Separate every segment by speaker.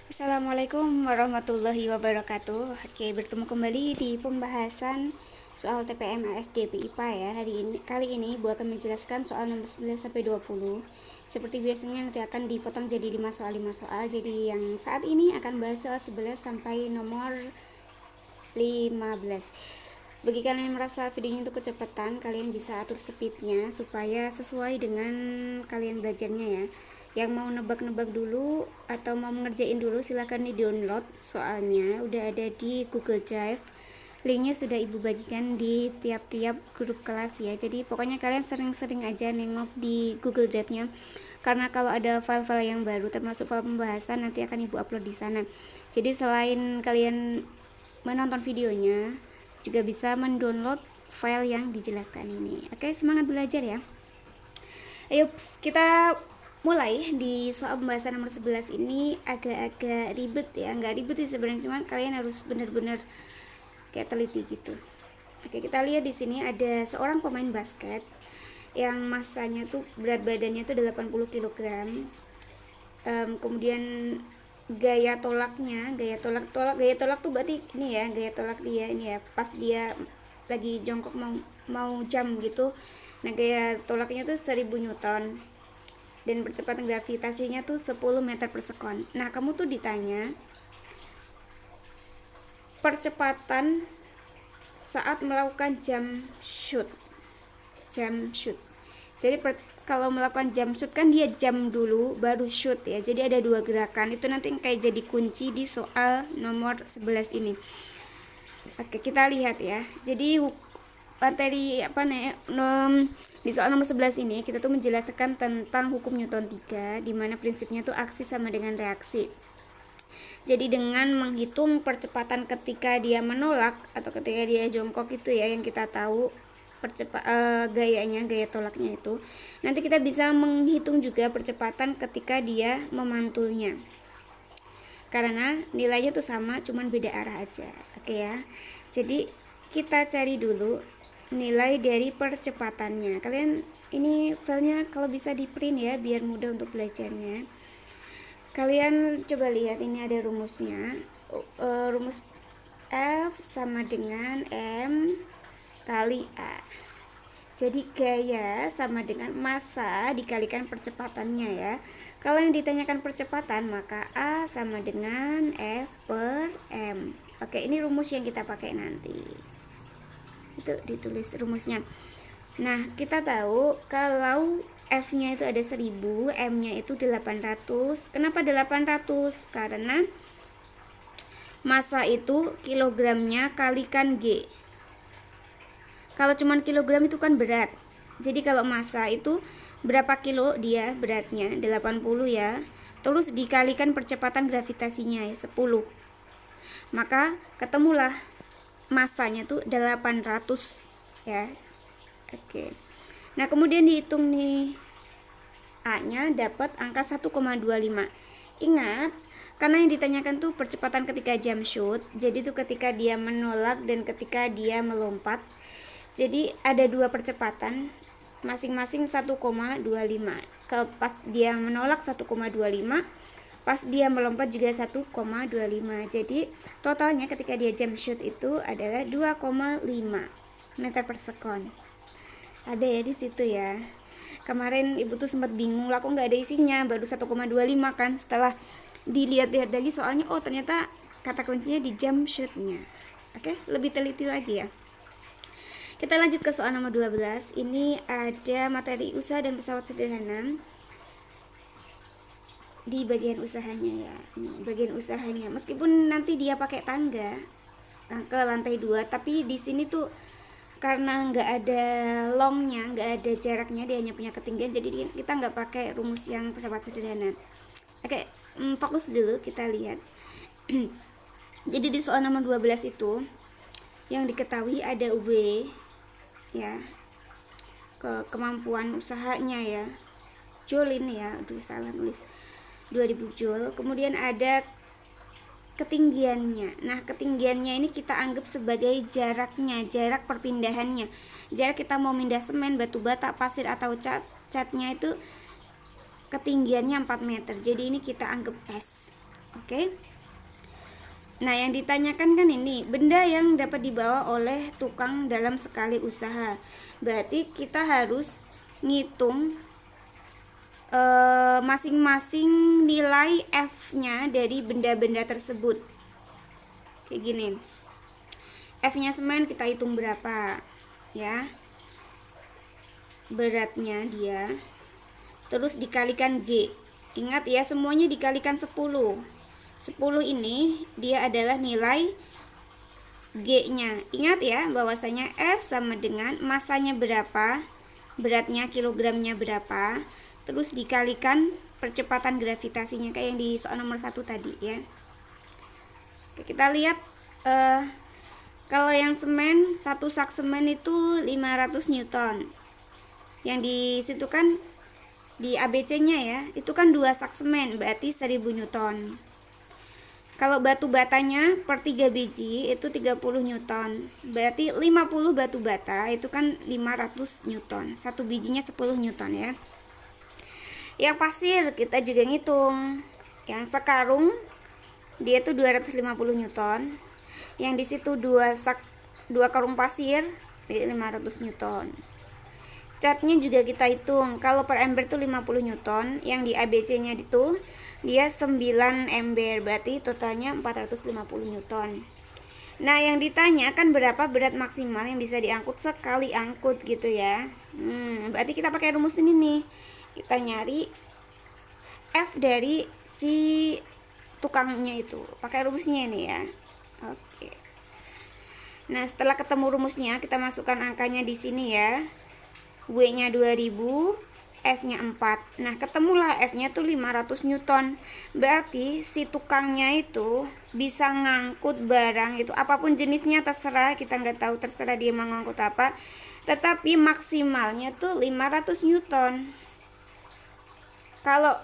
Speaker 1: Assalamualaikum warahmatullahi wabarakatuh. Oke, bertemu kembali di pembahasan soal TPM ASDP IPA ya. Kali ini Bu akan menjelaskan soal nomor 11 sampai 20. Seperti biasanya nanti akan dipotong jadi 5 soal 5 soal. Jadi yang saat ini akan bahas soal 11 sampai nomor 15. Bagi kalian yang merasa videonya itu kecepatan, kalian bisa atur speednya supaya sesuai dengan kalian belajarnya ya. Yang mau nebak-nebak dulu atau mau ngerjain dulu silahkan di download, soalnya udah ada di Google Drive. Linknya sudah ibu bagikan di tiap-tiap grup kelas ya. Jadi pokoknya kalian sering-sering aja nengok di Google Drive-nya, karena kalau ada file-file yang baru termasuk file pembahasan nanti akan ibu upload di sana. Jadi selain kalian menonton videonya, juga bisa mendownload file yang dijelaskan ini. Oke, semangat belajar ya. Ayo kita mulai. Di soal pembahasan nomor 11 ini agak-agak ribet ya. Nggak ribet sih sebenarnya, cuman kalian harus benar-benar kayak teliti gitu. Oke, kita lihat di sini ada seorang pemain basket yang masanya tuh, berat badannya tuh 80 kg. Kemudian gaya tolaknya, gaya tolak tuh berarti ini ya, gaya tolak dia ini ya, pas dia lagi jongkok mau jam gitu. Nah, gaya tolaknya tuh 1000 Newton dan percepatan gravitasinya tuh 10 meter per sekon. Nah, kamu tuh ditanya percepatan saat melakukan jump shoot. Jadi kalau melakukan jump shoot kan dia jump dulu baru shoot ya. Jadi ada dua gerakan. Itu nanti kayak jadi kunci di soal nomor 11 ini. Oke, kita lihat ya. Jadi materi di soal nomor 11 ini kita tuh menjelaskan tentang hukum Newton 3, di mana prinsipnya tuh aksi sama dengan reaksi. Jadi dengan menghitung percepatan ketika dia menolak atau ketika dia jongkok itu ya, yang kita tahu gaya tolaknya itu, nanti kita bisa menghitung juga percepatan ketika dia memantulnya, karena nilainya tuh sama, cuman beda arah aja. Oke ya, jadi kita cari dulu nilai dari percepatannya. Kalian ini filenya kalau bisa di print ya, biar mudah untuk belajarnya. Kalian coba lihat, ini ada rumusnya. Rumus F sama dengan M kali A. Jadi gaya sama dengan massa dikalikan percepatannya ya. Kalau yang ditanyakan percepatan, maka A sama dengan F per M. Oke, ini rumus yang kita pakai nanti. Itu ditulis rumusnya. Nah, kita tahu kalau F-nya itu ada 1000, M-nya itu 800. Kenapa 800? Karena massa itu kilogramnya kalikan G. Kalau cuman kilogram itu kan berat. Jadi kalau massa itu berapa kilo dia beratnya, 80 ya. Terus dikalikan percepatan gravitasinya ya 10. Maka ketemulah massanya tuh 800 ya. Oke. Nah, kemudian dihitung nih A-nya, dapat angka 1,25. Ingat, karena yang ditanyakan tuh percepatan ketika jump shoot. Jadi tuh ketika dia menolak dan ketika dia melompat. Jadi ada dua percepatan, masing-masing 1,25. Kalau pas dia menolak 1,25, pas dia melompat juga 1,25. Jadi totalnya ketika dia jump shoot itu adalah 2,5 meter per sekon. Ada ya di situ ya. Kemarin ibu tuh sempat bingung lah, kok nggak ada isinya, baru 1,25 kan. Setelah dilihat-lihat lagi soalnya, oh ternyata kata kuncinya di jump shootnya. Oke, lebih teliti lagi ya. Kita lanjut ke soal nomor 12. Ini ada materi usaha dan pesawat sederhana. Di bagian usahanya ya. Nih, bagian usahanya. Meskipun nanti dia pakai tangga ke lantai 2, tapi di sini tuh karena nggak ada longnya, nggak ada jaraknya, dia hanya punya ketinggian, jadi kita nggak pakai rumus yang pesawat sederhana. Oke, fokus dulu kita lihat. Jadi di soal nomor 12 itu yang diketahui ada UB ya, kemampuan usahanya ya, joule ini ya, aduh salah nulis, 2000 joule. Kemudian ada ketinggiannya. Nah, ketinggiannya ini kita anggap sebagai jaraknya, jarak perpindahannya. Jarak kita mau pindah semen, batu bata, pasir atau catnya itu ketinggiannya 4 meter. Jadi ini kita anggap S. Oke. Nah, yang ditanyakan kan ini benda yang dapat dibawa oleh tukang dalam sekali usaha. Berarti kita harus ngitung masing-masing nilai F-nya dari benda-benda tersebut. Kayak gini. F-nya semen kita hitung berapa, ya. Beratnya dia. Terus dikalikan G. Ingat ya, semuanya dikalikan 10. 10 ini dia adalah nilai G-nya. Ingat ya, bahwasanya F sama dengan masanya berapa, beratnya kilogramnya berapa, terus dikalikan percepatan gravitasinya kayak yang di soal nomor 1 tadi ya. Oke, kita lihat kalau yang semen, satu sak semen itu 500 Newton. Yang di situ kan di ABC-nya ya, itu kan 2 sak semen, berarti 1000 Newton. Kalau batu batanya per 3 biji itu 30 Newton. Berarti 50 batu bata itu kan 500 Newton. Satu bijinya 10 Newton ya. Yang pasir kita juga ngitung. Yang sekarung dia tuh 250 Newton. Yang di situ 2 karung pasir 500 Newton. Catnya juga kita hitung. Kalau per ember itu 50 Newton, yang di ABC-nya itu dia 9 ember, berarti totalnya 450 Newton. Nah, yang ditanya kan berapa berat maksimal yang bisa diangkut sekali angkut gitu ya. Berarti kita pakai rumus ini nih. Kita nyari F dari si tukangnya itu. Pakai rumusnya ini ya. Oke. Nah, setelah ketemu rumusnya, kita masukkan angkanya di sini ya. W-nya 2000, S-nya 4. Nah, ketemulah F-nya tuh 500 Newton. Berarti si tukangnya itu bisa ngangkut barang itu apapun jenisnya, terserah, kita nggak tahu, terserah dia mau ngangkut apa. Tetapi maksimalnya tuh 500 Newton. Kalau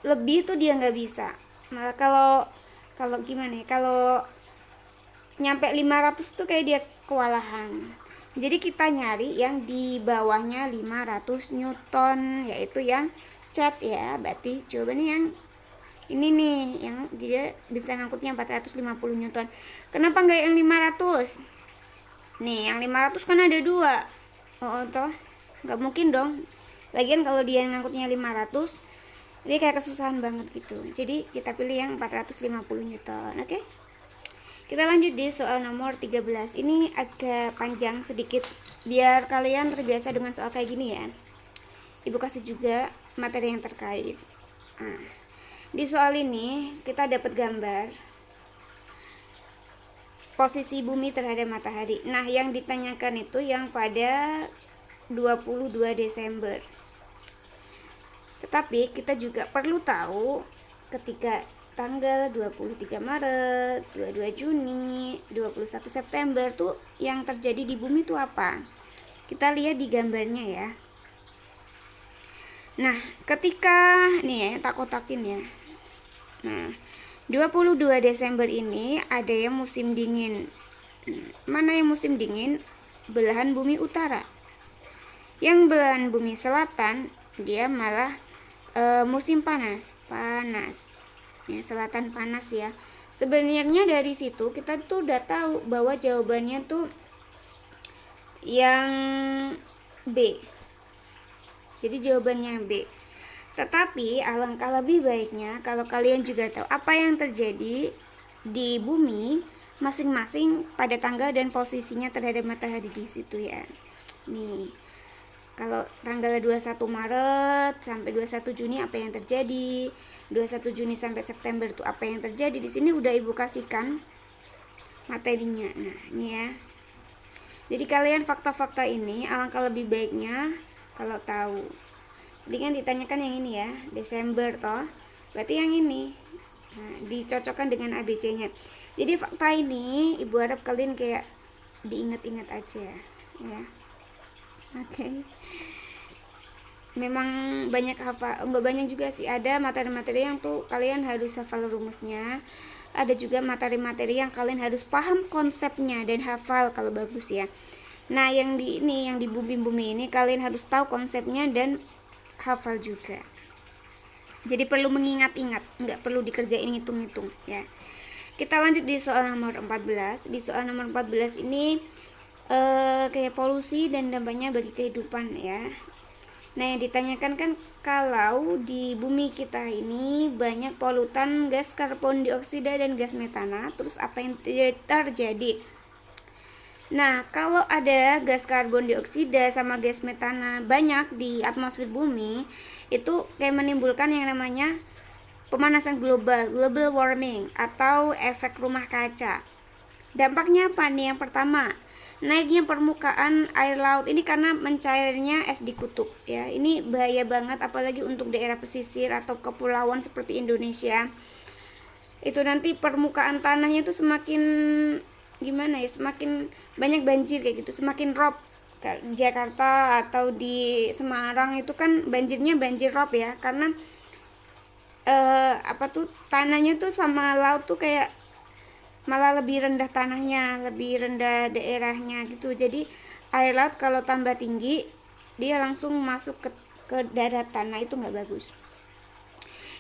Speaker 1: lebih tuh dia nggak bisa. Nah, kalau gimana ya? Kalau nyampe 500 tuh kayak dia kewalahan. Jadi kita nyari yang di bawahnya 500 Newton, yaitu yang cat ya. Berarti jawabannya yang ini nih, yang dia bisa ngangkutnya 450 Newton. Kenapa nggak yang 500? Nih, yang 500 kan ada 2. Oh, toh nggak mungkin dong. Lagian kalau dia ngangkutnya 500, dia kayak kesusahan banget gitu. Jadi kita pilih yang 450 Newton, oke? Kita lanjut di soal nomor 13. Ini agak panjang sedikit biar kalian terbiasa dengan soal kayak gini ya. Ibu kasih juga materi yang terkait. Nah, di soal ini kita dapat gambar posisi bumi terhadap matahari. Nah, yang ditanyakan itu yang pada 22 Desember. Tetapi kita juga perlu tahu ketika tanggal 23 Maret, 22 Juni, 21 September tuh yang terjadi di bumi itu apa? Kita lihat di gambarnya ya. Nah, ketika nih ya, tak kotakin ya. Nah, 22 Desember ini ada yang musim dingin. Mana yang musim dingin? Belahan bumi utara. Yang belahan bumi selatan dia malah musim panas. Ya, selatan panas ya. Sebenarnya dari situ kita tuh udah tahu bahwa jawabannya tuh yang B. Jadi jawabannya B. Tetapi alangkah lebih baiknya kalau kalian juga tahu apa yang terjadi di bumi masing-masing pada tanggal dan posisinya terhadap matahari di situ ya. Nih. Kalau tanggal 21 Maret sampai 21 Juni apa yang terjadi? 21 Juni sampai September itu apa yang terjadi? Di sini udah Ibu kasihkan materinya. Nah, ini ya. Jadi kalian fakta-fakta ini alangkah lebih baiknya kalau tahu. Jadi kan ditanyakan yang ini ya, Desember toh. Berarti yang ini. Nah, dicocokkan dengan ABC-nya. Jadi fakta ini Ibu harap kalian kayak diingat-ingat aja ya. Oke. Memang banyak hafal, enggak banyak juga sih, ada materi-materi yang tuh kalian harus hafal rumusnya, ada juga materi-materi yang kalian harus paham konsepnya dan hafal kalau bagus ya. Nah, yang di ini, yang di bumi-bumi ini kalian harus tahu konsepnya dan hafal juga. Jadi perlu mengingat-ingat, nggak perlu dikerjain ngitung-ngitung ya. Kita lanjut di soal nomor 14. Di soal nomor 14 ini kayak polusi dan dampaknya bagi kehidupan ya. Nah, yang ditanyakan kan kalau di bumi kita ini banyak polutan gas karbon dioksida dan gas metana, terus apa yang terjadi? Nah, kalau ada gas karbon dioksida sama gas metana banyak di atmosfer bumi, itu kayak menimbulkan yang namanya pemanasan global, global warming atau efek rumah kaca. Dampaknya apa nih? Yang pertama, naiknya permukaan air laut ini karena mencairnya es di kutub ya. Ini bahaya banget apalagi untuk daerah pesisir atau kepulauan seperti Indonesia. Itu nanti permukaan tanahnya itu semakin gimana ya, semakin banyak banjir kayak gitu, semakin rob. Jakarta atau di Semarang itu kan banjirnya banjir rob ya, karena tanahnya tuh sama laut tuh kayak malah lebih rendah tanahnya, lebih rendah daerahnya gitu. Jadi air laut kalau tambah tinggi dia langsung masuk ke daratan. Nah, itu nggak bagus.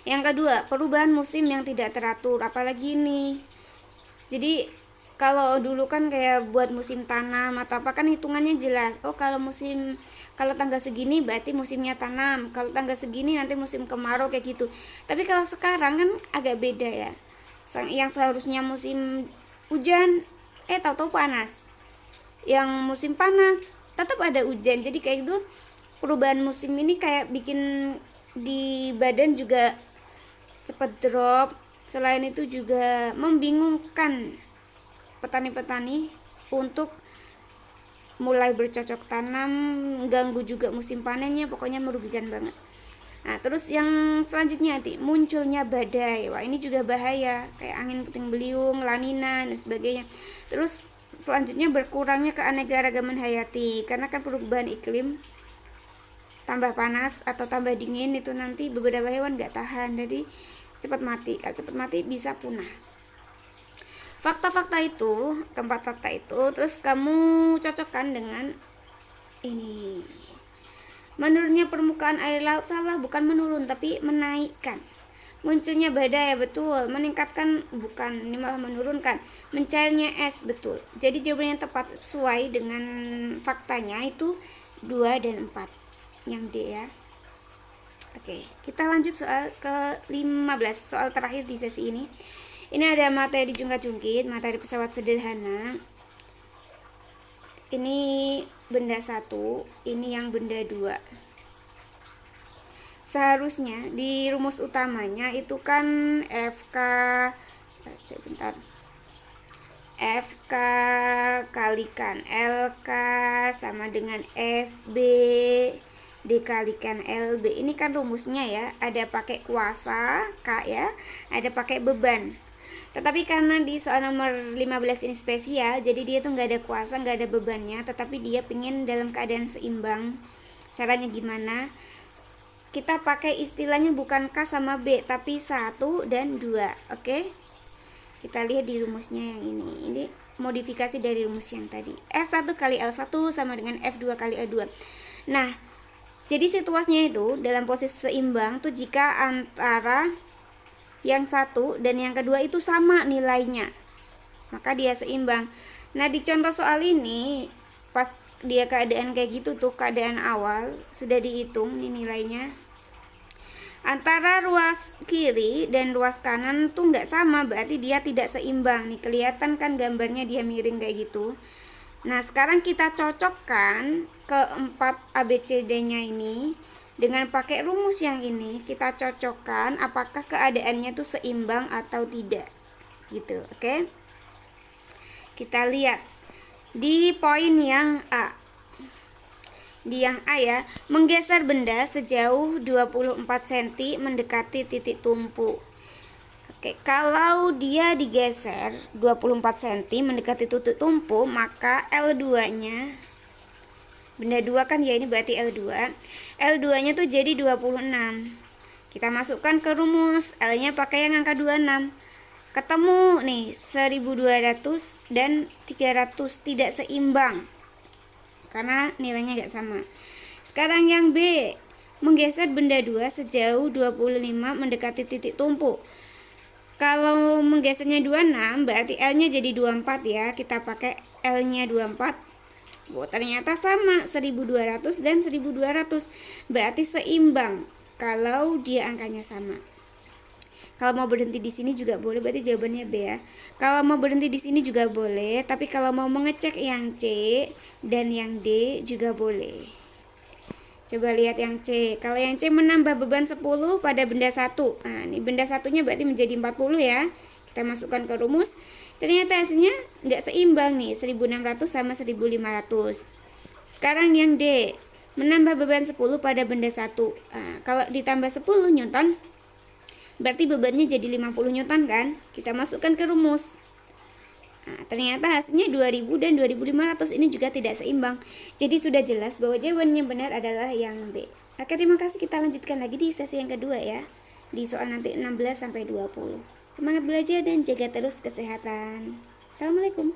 Speaker 1: Yang kedua, perubahan musim yang tidak teratur, apalagi ini. Jadi kalau dulu kan kayak buat musim tanam atau apa kan hitungannya jelas. Oh, kalau tanggal segini berarti musimnya tanam, kalau tanggal segini nanti musim kemarau kayak gitu. Tapi kalau sekarang kan agak beda ya. Yang seharusnya musim hujan tahu-tahu panas. Yang musim panas tetap ada hujan. Jadi kayak itu perubahan musim ini kayak bikin di badan juga cepat drop. Selain itu juga membingungkan petani-petani untuk mulai bercocok tanam, ganggu juga musim panennya, pokoknya merugikan banget. Nah, terus yang selanjutnya nanti munculnya badai. Wah, ini juga bahaya, kayak angin puting beliung, lanina dan sebagainya. Terus selanjutnya berkurangnya keanekaragaman hayati, karena kan perubahan iklim tambah panas atau tambah dingin itu nanti beberapa hewan gak tahan, jadi cepat mati. Kalau cepat mati bisa punah. Fakta-fakta itu, keempat fakta itu, terus kamu cocokkan dengan ini. Menurunnya permukaan air laut salah, bukan menurun tapi menaikkan. Munculnya badai ya betul, meningkatkan bukan, ini malah menurunkan. Mencairnya es betul. Jadi jawaban yang tepat sesuai dengan faktanya itu 2 dan 4. Yang D ya. Oke, kita lanjut soal ke-15, soal terakhir di sesi ini. Ini ada materi jungkat-jungkit, materi pesawat sederhana. Ini benda 1, ini yang benda 2. Seharusnya di rumus utamanya itu kan FK kalikan LK sama dengan FB dikalikan LB. Ini kan rumusnya ya, ada pakai kuasa K ya, ada pakai beban. Tetapi karena di soal nomor 15 ini spesial, jadi dia tuh nggak ada kuasa, nggak ada bebannya, tetapi dia pengen dalam keadaan seimbang. Caranya gimana? Kita pakai istilahnya bukan K sama B, tapi 1 dan 2. Oke? Kita lihat di rumusnya yang ini. Ini modifikasi dari rumus yang tadi. F1 kali L1 sama dengan F2 kali L2. Nah, jadi situasinya itu dalam posisi seimbang tuh jika antara yang satu dan yang kedua itu sama nilainya, maka dia seimbang. Nah, di contoh soal ini pas dia keadaan kayak gitu tuh, keadaan awal sudah dihitung nih nilainya, antara ruas kiri dan ruas kanan tuh nggak sama, berarti dia tidak seimbang. Nih kelihatan kan gambarnya dia miring kayak gitu. Nah, sekarang kita cocokkan keempat ABCD-nya ini dengan pakai rumus yang ini. Kita cocokkan apakah keadaannya tuh seimbang atau tidak. Gitu, oke? Kita lihat di poin yang A. Di yang A ya, menggeser benda sejauh 24 cm mendekati titik tumpu. Oke, kalau dia digeser 24 cm mendekati titik tumpu, maka L2-nya, benda 2 kan ya, ini berarti L2. L2-nya tuh jadi 26. Kita masukkan ke rumus, L-nya pakai yang angka 26. Ketemu nih 1200 dan 300 tidak seimbang karena nilainya gak sama. Sekarang yang B, menggeser benda 2 sejauh 25 mendekati titik tumpu. Kalau menggesernya 26 berarti L-nya jadi 24 ya. Kita pakai L-nya 24. Oh, ternyata sama 1200 dan 1200. Berarti seimbang kalau dia angkanya sama. Kalau mau berhenti di sini juga boleh, berarti jawabannya B ya. Kalau mau berhenti di sini juga boleh, tapi kalau mau mengecek yang C dan yang D juga boleh. Coba lihat yang C. Kalau yang C menambah beban 10 pada benda 1. Nah, ini benda satunya berarti menjadi 40 ya. Kita masukkan ke rumus. Ternyata hasilnya nggak seimbang nih, 1600 sama 1500. Sekarang yang D, menambah beban 10 pada benda 1. Nah, kalau ditambah 10 Newton, berarti bebannya jadi 50 Newton kan? Kita masukkan ke rumus. Nah, ternyata hasilnya 2000 dan 2500, ini juga tidak seimbang. Jadi sudah jelas bahwa jawaban yang benar adalah yang B. Oke, terima kasih. Kita lanjutkan lagi di sesi yang kedua ya. Di soal nanti 16 sampai 20. Semangat belajar dan jaga terus kesehatan. Assalamualaikum.